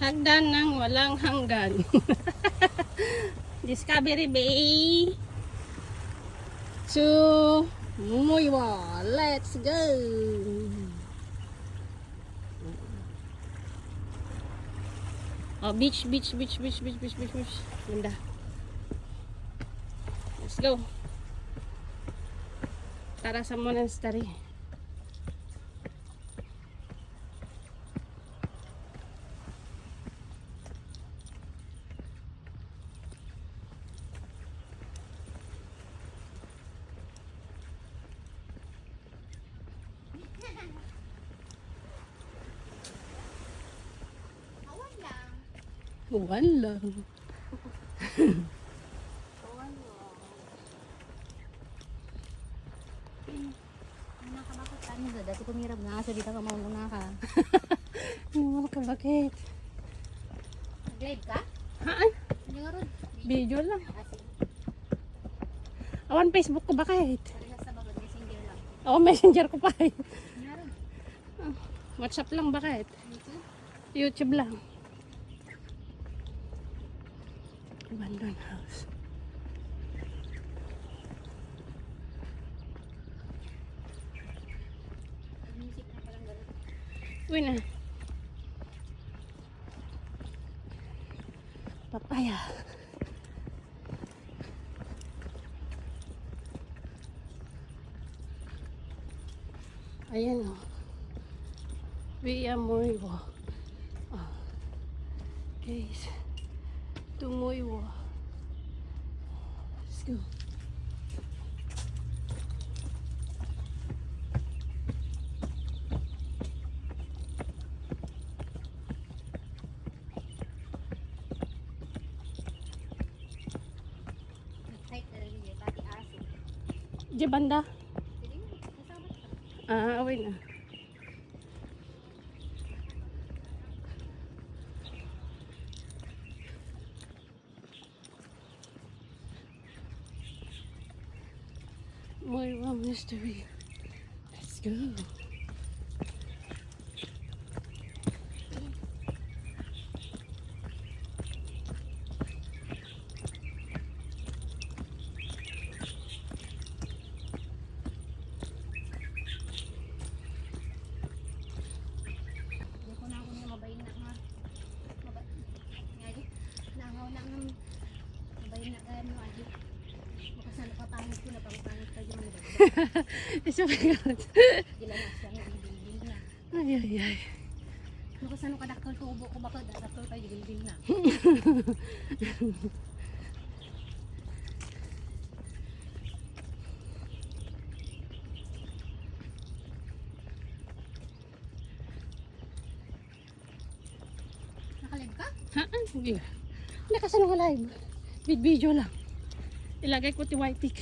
Hagdan ng walang hanggan. Discovery Bay to Muiwa. Let's go. Oh, beach. Ganda. Let's go. Tara sa monastery. Buwan lang. Nakabakot ka nila. Dati kumirap nga. So dito ka mauna ka. Ano ka, bakit? Nag-live ka? Haan? Hindi nga ron. Video lang. Kasi Awan Facebook ko, bakit? parehas sa babad. Messenger lang. Ako messenger ko pa eh. Nga ron. WhatsApp lang, bakit? YouTube? YouTube lang. Abandoned house. Music na parang gano'n. Uy na. Papaya. Ayan o. Via Muiwa. Oh. Guys. To Muiwa. Let's go. Nag-type na rin yun. Pati aso. Di banda? Pwede mo. Kasama ka. Away na. Muiwa Monastery. Let's go. Hindi ko na ako nga mabayin na nga. Ngayon. Nangaw na nga. Mabayin na nga. Ngayon. Makasan napapangit ko na. Pangpangit ka dyan. It's oh my God. Gilanas siya nga. Bilbil na. Ay. Makasan ka dakol ko. Ubo ko baka. Dakol kayo. Bilbil na. Nakalive ka? Hindi. Hindi kasi nung live. Video lang. Ilagay ko ti white pick.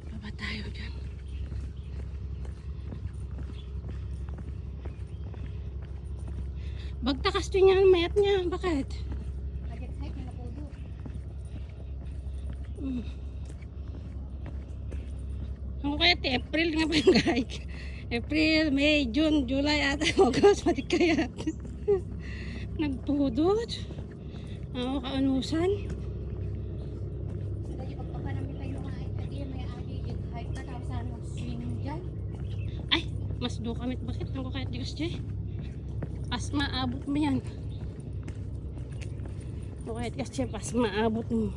Baba tayo dyan. Bagtakas to niya ang mayat niya. Bakit? Nag-excite na napudo. Ako kaya ti April nga pa yung guys. April, May, June, July at August. Mati kaya. Nagpudot. Ako kaunusan. Sila yung pagpapanami tayo nga ay adi may adi yung hike ka tapos saan mag-swing dyan. Ay, mas do kamit. Bakit? Ang ko kaya Diyos dyan. Pas maabot mo yan. O kaya Diyos dyan. Pas maabot mo.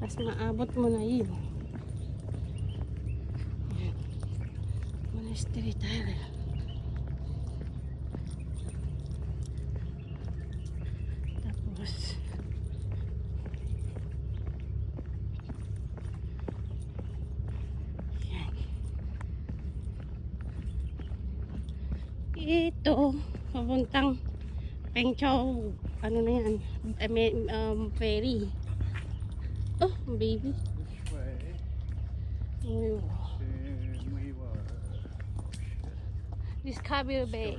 Pas maabot mo na yun. Yan. Monastery tayo. Tapos ito papuntang Pengchow ano na yan ferry. Oh baby, This way Muiwa. to Muiwa. Discovery Bay.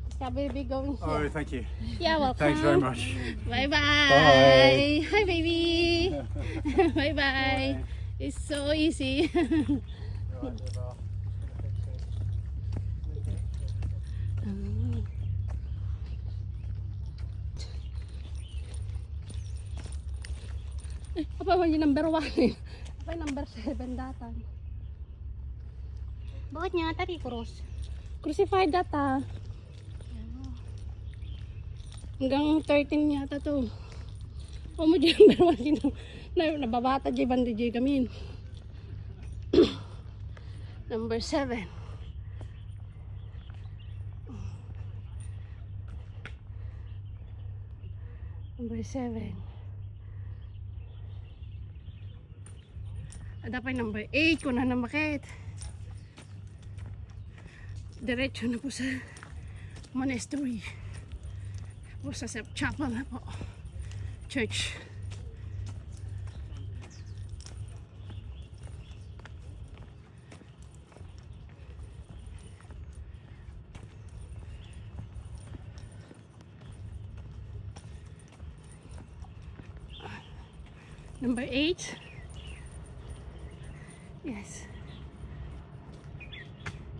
Discovery Bay going Oh, here. thank you. Yeah, welcome. Thanks very much. Bye bye. Bye. Hi baby. Bye bye. It's so easy. Apa man yung number 1 eh. Apa yung number 7 data. Bakit niya tari cross? Crucified data. Hanggang 13 yata to. O mo dyan number 1 yun. Nababata dyan bandi dyan kami. Number 7. Number 7. Ada pa yung number 8 kung na bakit. Diretso na po sa monastery. Po sa chapel na po. Church. Number 8. Yes.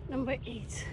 Number 8.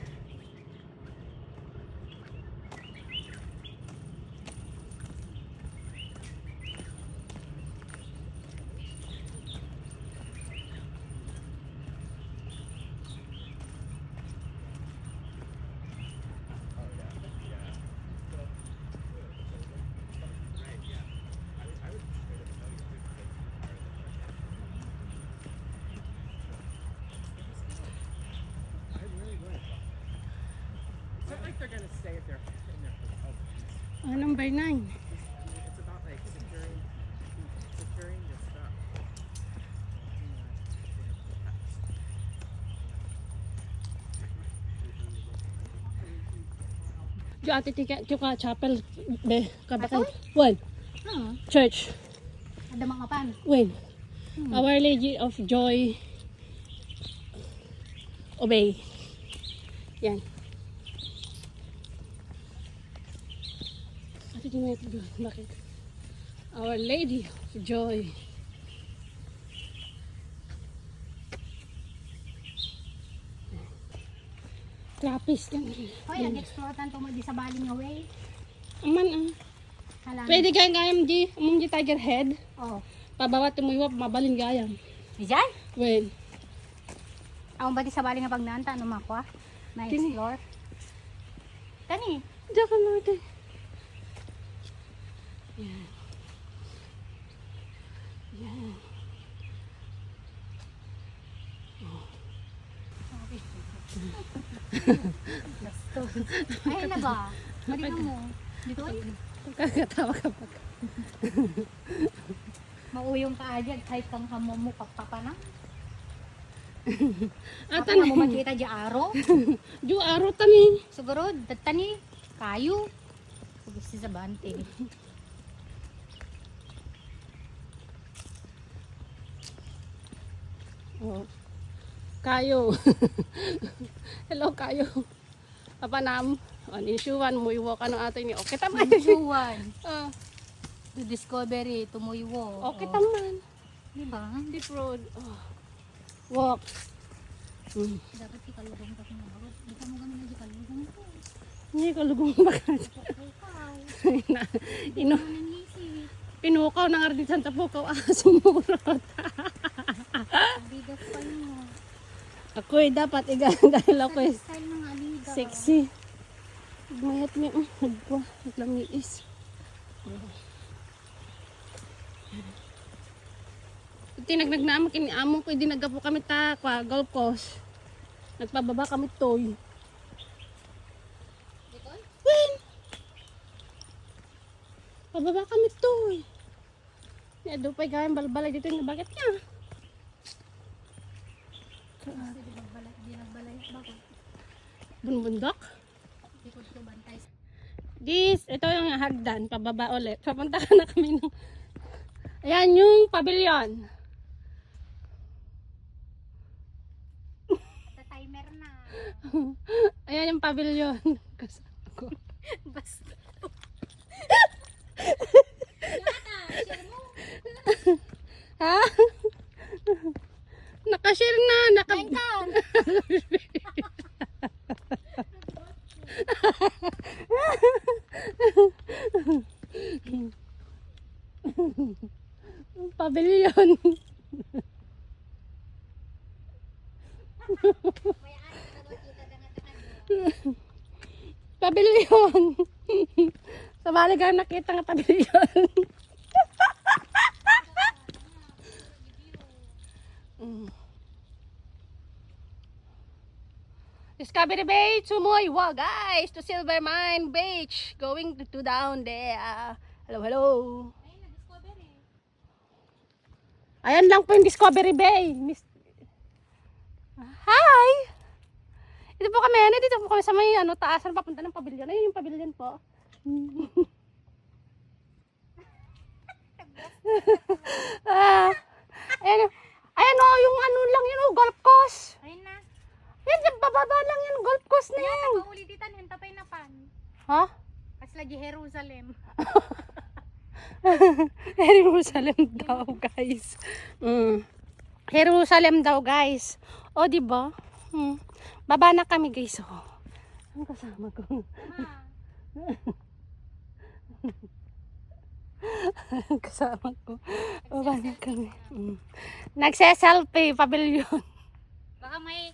They're gonna stay at in their hotel. Number 9. It's about like securing the stuff. Jo ate tika ka chapel be kabakay. When? Church. Ada mga pan. When? Our Lady of Joy. Obey. Yan. Ate di mo ito doon. Bakit? Our Lady of Joy. Trappist yan. Hoy, nag-explore tanto mo di sa baling nga way. Aman Halan. Pwede kayang gayam di. Among di tiger head. Oh. Pabawat tumuiwap, mabalin gayam. Diyan? When? Ako ba di sa baling nga pagnanta ano makwa? Na explore. Tani. Diyan ka na ito. Yan. Yan. Ay na ba? Mali mo. Dito ay. Kakatawa ka pa. Mauyong ka agad kahit kang hamo mo pagpapanang. At Apa mo makita di aro? Ju aro tani. Siguro tani kayo. Gusto sa bante. Oh. Kayo. Hello kayo. Apa nam? On isuan mo iwo ka ng ato ni. Okay tama. Juwan. Ah, To discovery tumuyo. okay taman. Di ba? Deep road. Oh. Walk. Dapat ikalugong ka na bago. Di ka mo gamin na di kalugong ko. Hindi ko lugong baka. Pukaw. Ino. Nanisi. Pinukaw ng Ardit Santa Pukaw. Sumurot. Bigat pa mo. Ako'y dapat dahil ako Style ng aliga. sexy. Mayat mi. Nagwa. Naglamiis. Tinagnagnamak ini amo ko hindi nagapo kami ta kwa golf course. Nagpababa kami toy. When? Pababa kami toy. Ya do pa gayam balbalay dito nga bakit niya? Di nagbalay. Bakit? Bunbundok. Di ko ito bantay. Ito yung hagdan, pababa ulit. Papunta ka na kami ng... Ayan yung pavilion. Timer na. yung pavilion. Kasama ko. Basta. Yata, share mo. Ha? Nakashare na. Kain ka. Pavilion. May ano ka na kita dangan-dangan. Pavilion. Sa Baligan nakita nga pavilion. Discovery Beach, Sumoywa guys, to Silver Mine Beach, going to down there. Hello, hello. Ayun, na-discover eh. Ayan lang po yung Discovery Bay. Hi! Ito po kami, dito po kami sa may taasan papunta ng pavilion. Ayun yung pavilion po. Ayan, ayan o, yung lang yun o, golf course. Ayun na. Yan, yung bababa lang yan, golf course na Yan, yan. nagpaulitan, hintapay na pan. Ha? Pas lagi Jerusalem. Jerusalem daw, guys. Jerusalem daw, guys. O, diba? Baba na kami, guys. Oh. Ang kasama ko. Ma. Ang kasama ko. Baba na kami. Nagse-selfie, pavilion. Baka may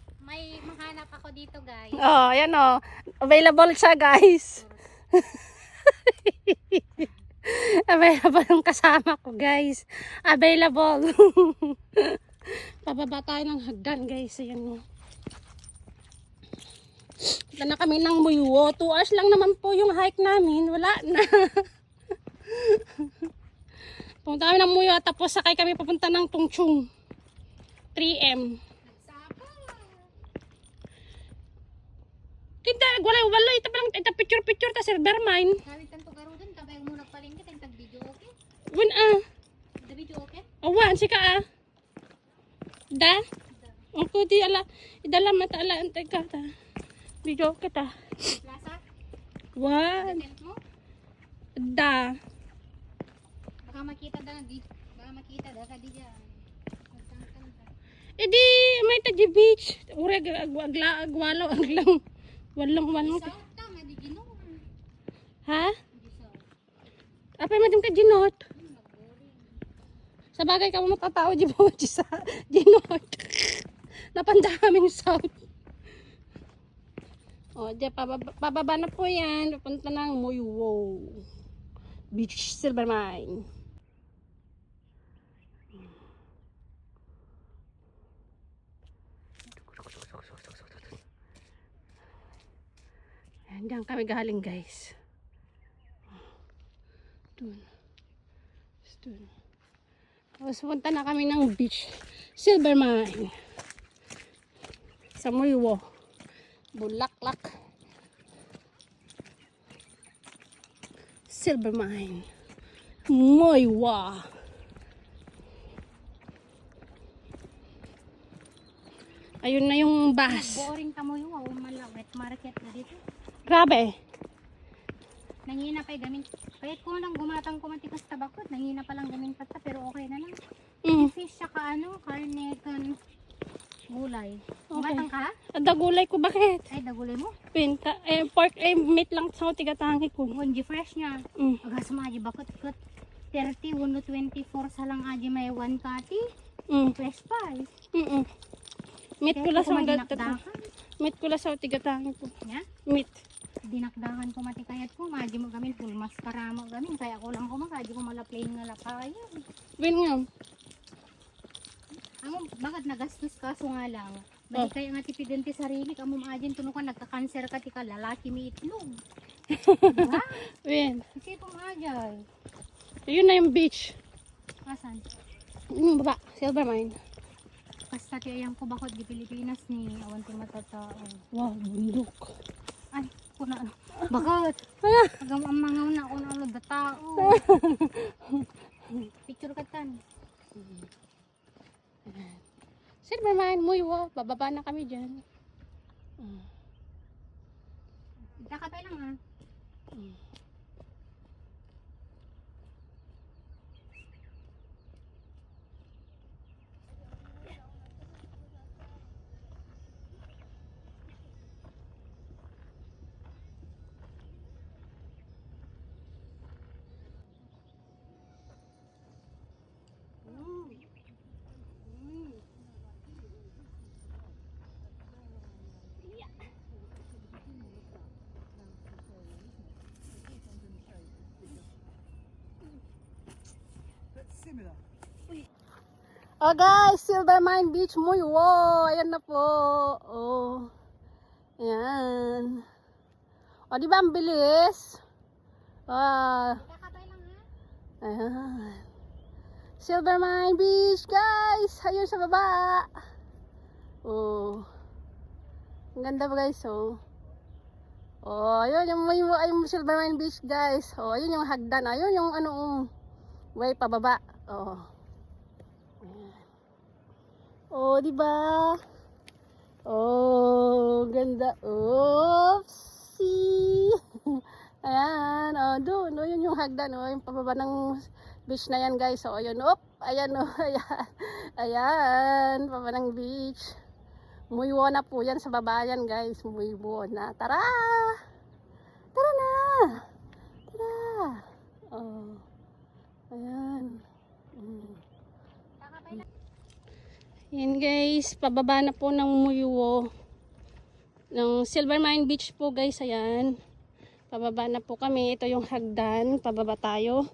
mahanap ako dito, guys. Oh, ayan oh. Available siya, guys. Available yung kasama ko, guys. Available. Pababa tayo ng hagdan, guys. Ayan oh. Punta na kami ng Muywo. 2 hours lang naman po yung hike namin. Wala na. Punta kami ng Muywo. Tapos sakay kami papunta ng Tungchung. 3M. Kita, wala ito palang ito picture ta Silver Mine. Sabi tanto karo dun, kabay mo nagpalingkit, ang tag-video okay? Wun The video okay? awan si ka Da? Ako di ala, idala mata ala antay ka ta. Video kita. Plaza? Wan. Tent mo? Da. Baka makita da ka di dyan. Magtangkang ka. Edi may ta di beach. Ureg agwalo aglang. Walang Isaw ta, madigino. Ha? Isaw. Apay madim ka ginot. Sa bagay ka mo matatao di mo sa ginot. Napandahaming south. O, di pababa na po yan. Papunta ng Muywo Beach, Silver Mine. Ayan, diyan kami galing, guys. Dun. Dun. Tapos punta na kami ng beach, Silver Mine. Sa Muywo. Bulaklak. Silver Mine. Muywo. Ayun na yung bus. Boring ka mo yung wet market na dito. Grabe. Nangina pa gamin. Kahit ko lang gumatang kumatikas tabakot, nangina pa lang gamin pata pero okay na lang. Fish saka karne kan gulay. Gumatang ka? Dagulay ko bakit? Ay, dagulay mo. Pinta. Pork, meat lang sa tigatangi ko. Hindi fresh niya. Agas mo aji bakot kot. 30, 124 sa lang aji may 1 kati. Fresh pa eh. Meat ko lang sa dinakdakan. meat ko lang sa tigatangi ko. Ya? Meat. Dinakdakan ko matikayat ko. Maji mo gamin full mascara mo gamin. Kaya ko lang kumakaji ko malaplain nga lapaya. Win nga. Amo, bakit nagastos ka? So nga lang. Balik kaya nga tipidente sarili. Amo maajin tunukan nagka-cancer ka tika lalaki may itlog. Diba? Win. Kasi itong ajay. Yun na yung beach. Asan? Baba. Silver Mine. Basta tiyayang ko bakit di Pilipinas ni awan ti matatao. Wow, bundok. Ay, kuna ano. Bakit? Agam ang mga una ko na ano tao. Picture ka tan. Silver Mine, Muywo. Bababa na kami dyan. lang ah. That's similar. Oh guys, Silver Mine Beach, muy wow. Ayan na po. Oh. Ayan. O, di ba ang bilis? Ah. Kakapay lang ha. Ayan. Silver Mine Beach, guys. Ayun sa baba. Oh. Ang ganda ba guys, oh. Oh, ayun yung Silver Mine Beach, guys. Oh, ayun yung hagdan. Ayun yung ano, way pababa. Oh. Oh, di ba? Oh, ganda. Oopsie. Ayan, oh, doon, oh, yun yung hagdan, oh, yung pababa ng beach na yan, guys. So, ayun, op, ayan, oh, ayan. Ayan, pababa ng beach. Muywo na po yan sa baba yan, guys. Muywo na. Tara! Tara na! Tara! Oh. Ayan. Kakapay lang. Yan guys, pababa na po ng Muywo. Ng Silver Mine Beach po guys, ayan. Pababa na po kami. Ito yung hagdan. Pababa tayo.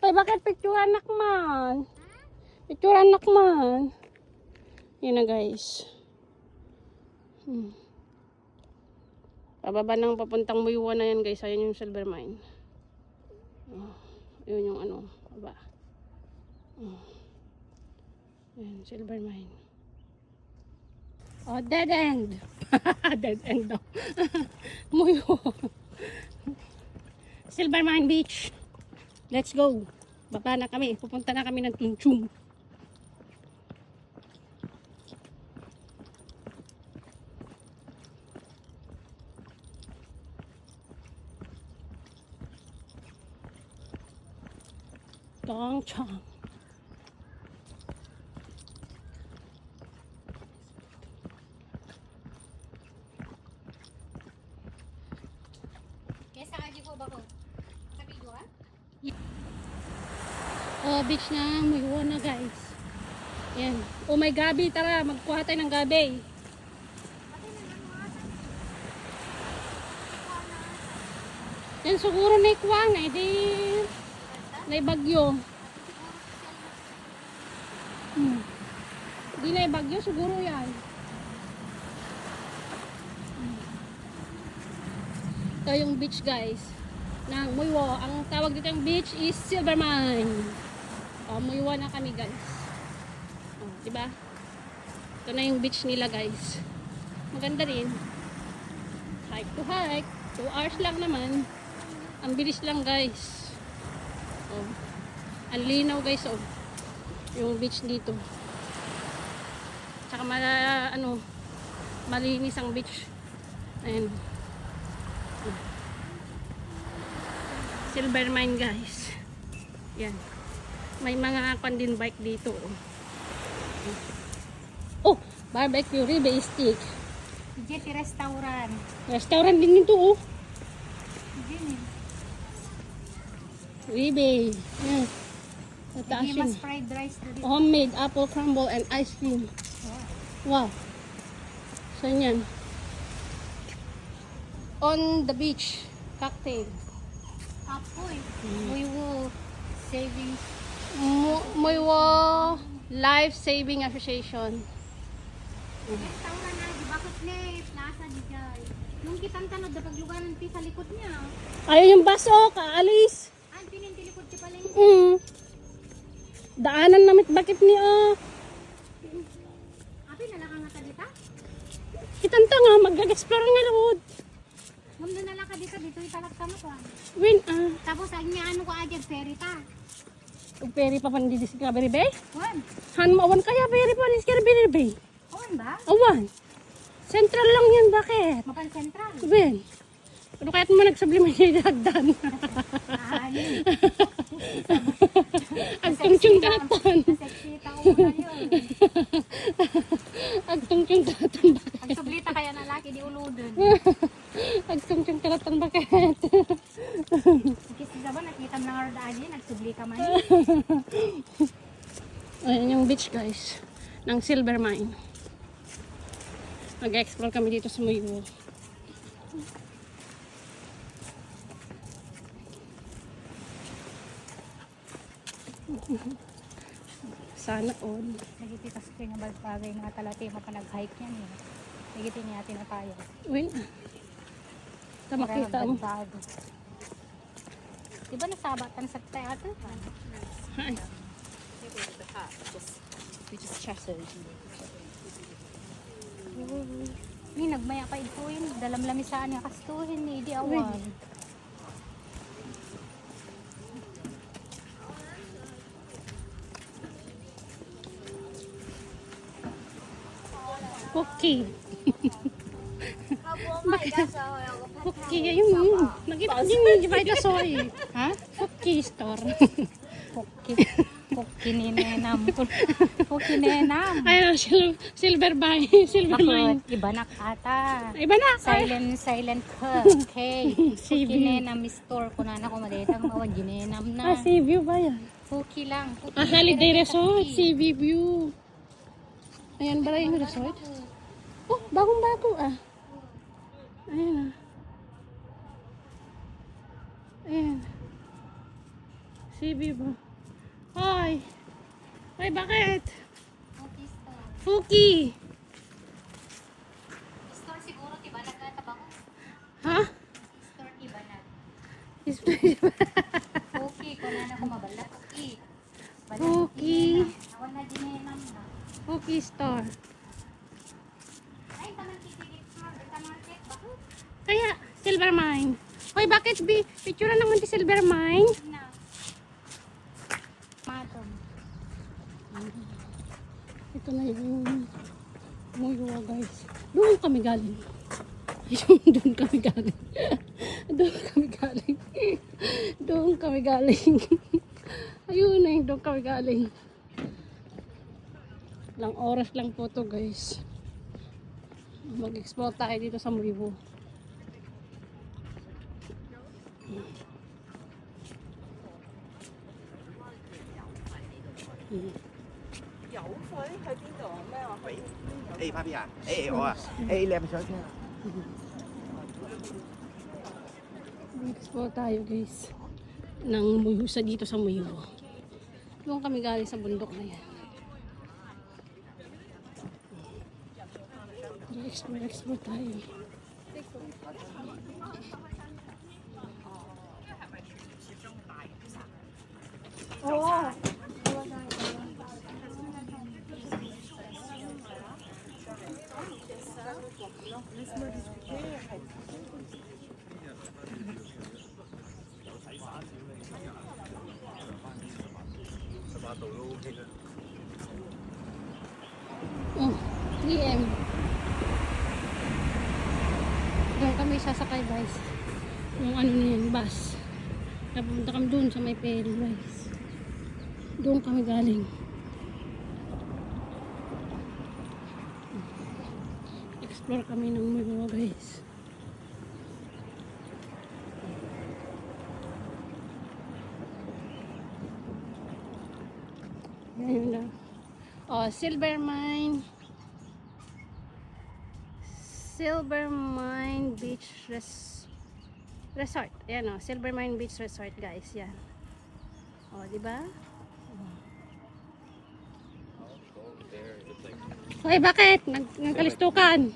Ay, bakit picturean nakman? Picturean nakman. Yan na guys. Pababa ng papuntang Muywo na yan guys. Ayan yung Silver Mine. Oh, yun yung ano, baba. Oh. Ayan, Silver Mine. Oh, dead end. Dead end daw. Muywo. Silver Mine Beach. Let's go. Baba na kami. Pupunta na kami ng Tunchum. Tongchang. Kesa kaji ko ba ko? Sa video ha? Oh, beach na Muywo na guys. Yan. Oh my gabi, tara magkuha tayo ng gabi. Yan siguro na ikuha na, di na bagyo. Di na bagyo siguro yan. Ito yung beach guys ng Muywo. Ang tawag dito yung beach is Silver Mine. Oh, Muywo na kami guys. Oh, diba? Ito na yung beach nila guys. Maganda rin. Hike to hike. 2 hours lang naman. Ang bilis lang guys. Oh. Ang linaw guys oh. Yung beach dito. Tsaka malinis ang beach. Ayan. Silver Mine guys. Yan. May mga kandin bike dito. Oh, barbecue ribeye steak. Jetty restaurant. Restaurant din ito oh. Jimmy. Ribeye. Yan. Tataas yun. Mas fried rice to dito. Homemade apple crumble and ice cream. Wow. Saan yan? On the beach. Cocktail. Apoy. Muywo savings. Muywo Life Saving Association. Restaurant na di bakit ne plaza di jay. Nung kitang tanod da pagluganan ti sa likod niya. Ayun yung bus oh, kaalis. An pininti likod ti pala yung Daanan namit bakit niya. api nalaka nga ta dita. Kitanta nga, mag-explore nga lawod. Mum na nalaka dito italak ka mo ko. Win Tapos ang niya ano ko ajag ferry ta. Ug peri pa pandidis ka beribe? Wan. Han maawan kaya peri pa dis ka beribe? Wan ba? Awan. Central lang yan bakit? Mapan sentral. Win. Ano kaya't mo nagsubliman niya dagdan? Ano? Ang tungtong talatan. Naseksita ko muna yun. Ang tungtong talatan bakit? Ang sublita kaya na laki di uludon. Ang tungtong talatan bakit? Kasi sa ba nakita mo lang ang daan yun, nagsubli ka man. Ayan yung beach guys. Ng Silver Mine. Mag-explore kami dito sa Muiwo. Sana all. Nagipitas ko yung bagay mga talati mo pa nag-hike yan eh. Nagitin niya natin na tayo. Uy na. Ito makita mo. Bago. Diba nasabatan sa teatro? Ay. We just chatted. Ni nagmaya pa ito yun. Dalam lamisaan nga kastuhin ni di awan. Okay. Okay, ayun. Nag-divide na soy. Ha? Okay store. Poki ninenam. Poki nenam. Ayun, silver mine. Bakit? Iba na ata. Iba na. Silent ka. Okay. Sea Poki view. nenam store ko na ko madeta. Mawan ginenam na. Sea view ba yan? Poki lang. Poki. Holiday resort. Sea view. Ayan ba yung resort? Oh, bagong-bago ah. Ayan ah. Ayan. Sea view ba? Hoy! Hoy, bakit? Poki store. Fuki! Store siguro tiba nagkatabang. Ha? Store tiba nag. Display ba? Poki ko na ko mabala. Poki. Poki. Awan na ginenam na. Fuki store. Ay, taman titigit store. Taman tit. Bakit? Kaya, Silver Mine. Hoy, bakit picture naman ti Silver Mine? Na. Matom. Ito na yung Muiwa guys. Doon kami galing. Doon kami galing. Doon kami galing. Doon kami galing. Ayun na yung doon kami galing. Ilang oras lang po to guys. Mag-explore tayo dito sa Muiwo. Papi à? Ủa à? Lem sớm nha. Mag-explore tayo guys. Nang Muiwo sa dito sa Muiwo. Doon kami galing sa bundok na yan. Explore tayo. Oh, 3M. Doon kami sasakay guys. Yung ano na yan, bus. Napunta kami doon sa may ferry guys. Doon kami galing. Explore kami ng Muiwo guys. Ayun na. Oh, Silver Mine. Silver Mine Beach Resort. Ayan o, Silver Mine Beach Resort guys. Yan. O, diba? Hoy, bakit? Nagkalistukan.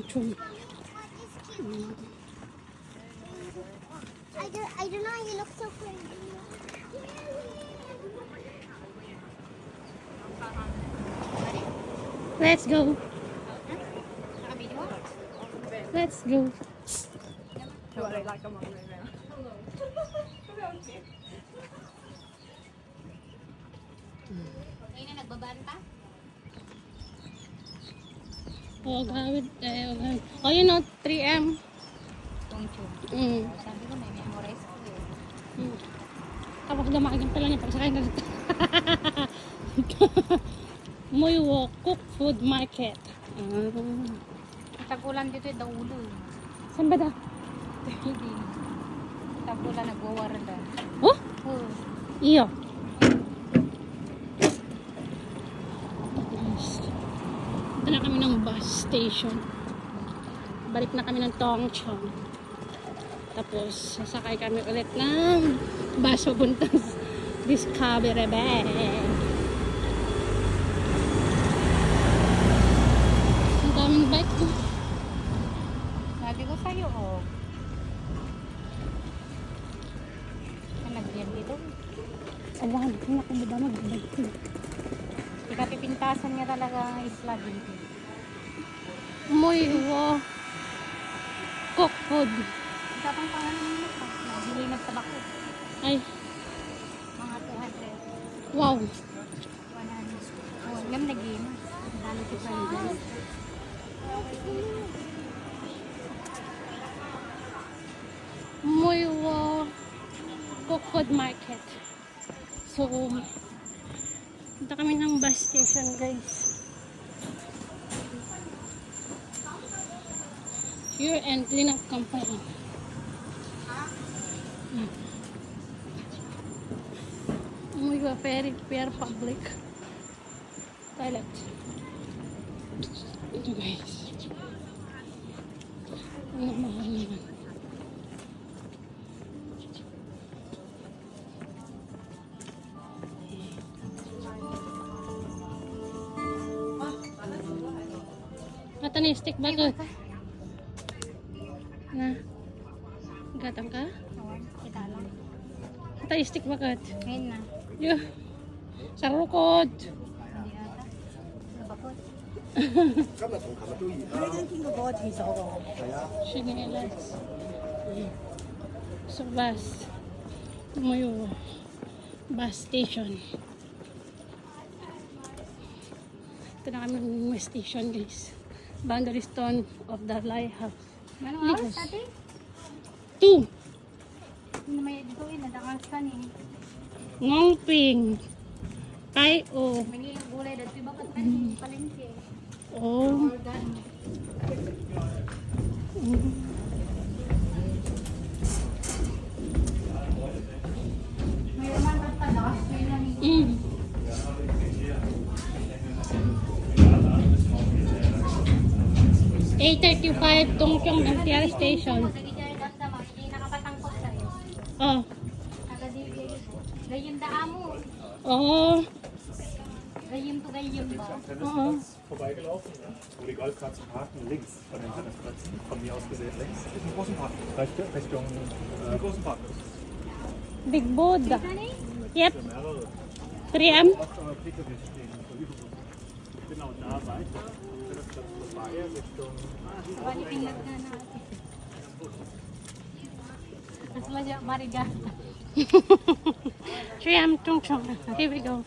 Chung. I don't know, you look so crazy. Let's go. Let's go. Ngayon na nagbabaan pa? Oh, gawid. Oh, yun o, 3M. Tungtong. Sabi ko may memorize ko eh. Tapos damakin pala niya pagsakay na dito. Muiwo Cook Food Market. Tagulan dito yung daulo eh. Saan ba da? Hindi. Tagulan nagwawarda. Oh? Oo. Iyo. Ito na kami ng bus station. Balik na kami ng Tongchong. Tapos, sasakay kami ulit ng bus papuntang Discovery Bay. Ang daming bike ko. Sabi ko sa'yo, oh. Nagbiyan dito. Awan, hindi ako ba magbabike ko. Ikapipintasan niya talaga ang isla dito. Muiwo Cook Food. Isa pang pangalan nila pa. Nabili ng tabako. Ay, Mga 200. wow. 100. Oh, ngam nag-game. Dali si Friday. Muiwo Cook Food Market. So, punta kami ng bus station, guys. Pure and Clean Up Company. Muiwo Fair Public Toilet. Ito, guys. Ang mahal naman. Matanistik ba ito? Na? Gatang ka? Oo, kita lang. Matanistik ba ito? Ngayon na. Yuh! Sarukod! Hindi ata. Nabakot. Chinelas. So, bus. Tumayo. Bus station. Ito na kami ng bus station, guys. Boundary Stone of the Lighthouse. Ano Ligos. oras, ate? 2. Hindi may dito eh. Nadakas ka ni. Ngongping. Kai o. May gulay dito. Bakit pa ni palengke? Oh. Organ. May naman tatas. May naman. Mm. A35 Tongchong MTR Station. Hindi nakapatangkot sa'yo. Oh. Gayun daan mo. Oh. Gayun to gayun ba? Oo. Vorbeigelaufen, ne? Wo die Golfkarten parken, links von den Handelsplätzen. Von mir aus gesehen links. Ist ein großen Parkplatz. Richtung großen Parkplatz. Big Buddha. Kani? Yep. Mehrere 3M. Pkw stehen. Genau da weiter. Handelsplatz vorbei Richtung. Wali pinag na natin. Mas madya marigata. 3M Tongchong. Here we go.